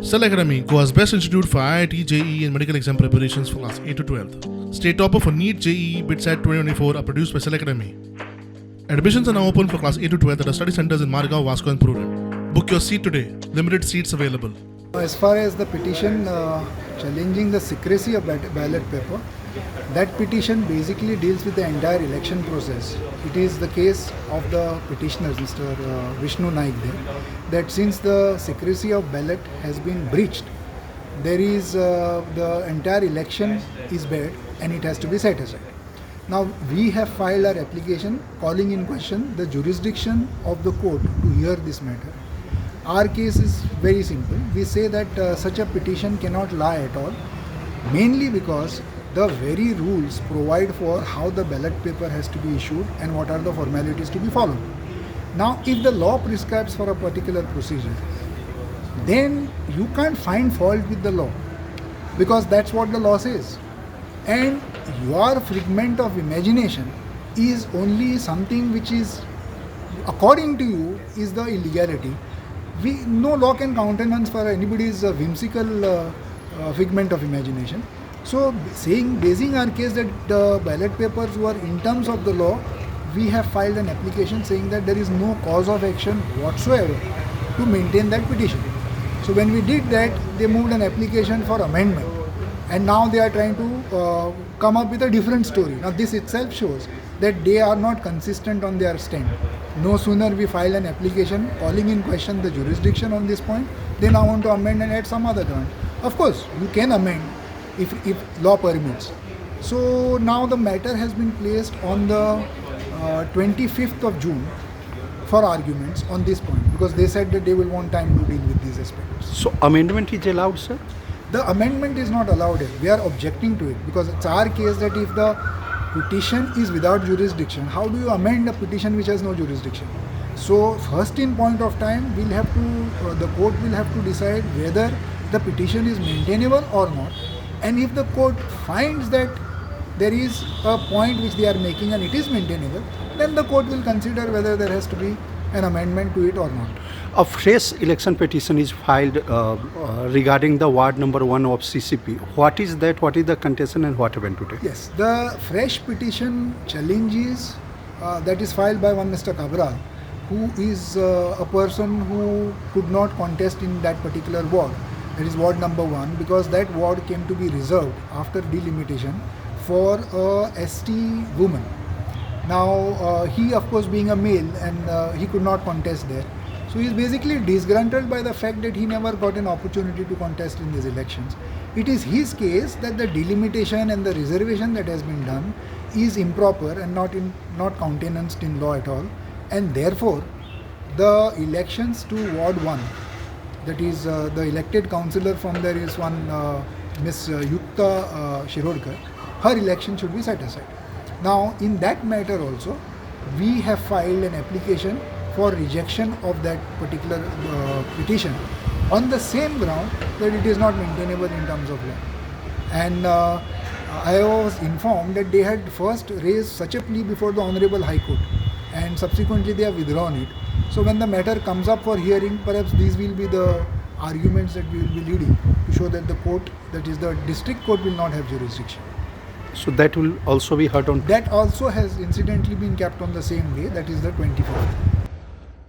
Cell Academy, Goa's best institute for IIT, JEE and medical exam preparations for class 8 to 12th. State topper for NEET, JEE, BITSAT 2024 are produced by Cell Academy. Admissions are now open for class 8 to 12th at our study centers in Margao, Vasco and Prudent. Book your seat today. Limited seats available. As far as the petition challenging the secrecy of ballot paper, that petition basically deals with the entire election process. It is the case of the petitioners, Mr. Vishnu Naik there, that since the secrecy of ballot has been breached, there is the entire election is bad and it has to be set aside. Now we have filed our application calling in question the jurisdiction of the court to hear this matter. Our case is very simple. We say that such a petition cannot lie at all, mainly because the very rules provide for how the ballot paper has to be issued and what are the formalities to be followed. Now, if the law prescribes for a particular procedure, then you can't find fault with the law because that's what the law says. And your figment of imagination is only something which is, according to you, is the illegality. No law can countenance for anybody's whimsical figment of imagination. So, basing our case that the ballot papers were in terms of the law, we have filed an application saying that there is no cause of action whatsoever to maintain that petition. So, when we did that, they moved an application for amendment, and now they are trying to come up with a different story. Now, this itself shows that they are not consistent on their stand. No sooner we file an application calling in question the jurisdiction on this point, they now want to amend and add some other ground. Of course, you can amend if law permits. So now the matter has been placed on the 25th of June for arguments on this point because they said that they will want time to deal with these aspects. So amendment is allowed, sir? The amendment is not allowed here. We are objecting to it because it's our case that if the petition is without jurisdiction, how do you amend a petition which has no jurisdiction? So first in point of time, we'll have to, the court will have to decide whether the petition is maintainable or not. And if the court finds that there is a point which they are making and it is maintainable, then the court will consider whether there has to be an amendment to it or not. A fresh election petition is filed regarding the ward number 1 of CCP. What is that? What is the contention and what happened today? Yes, the fresh petition challenges that is filed by one Mr. Cabral, who is a person who could not contest in that particular ward. That is ward number 1, because that ward came to be reserved after delimitation for a ST woman. Now he, of course, being a male, and he could not contest there. So he is basically disgruntled by the fact that he never got an opportunity to contest in these elections. It is his case that the delimitation and the reservation that has been done is improper and not countenanced in law at all, and therefore the elections to ward 1, that is the elected councillor from there is one Miss Yukta Shirodkar, her election should be set aside. Now in that matter also, we have filed an application for rejection of that particular petition on the same ground that it is not maintainable in terms of law. And I was informed that they had first raised such a plea before the Honorable High Court and subsequently they have withdrawn it. So when the matter comes up for hearing, perhaps these will be the arguments that we will be leading to show that the court, that is the district court, will not have jurisdiction. So that will also be heard on? That also has incidentally been kept on the same day, that is the 24th.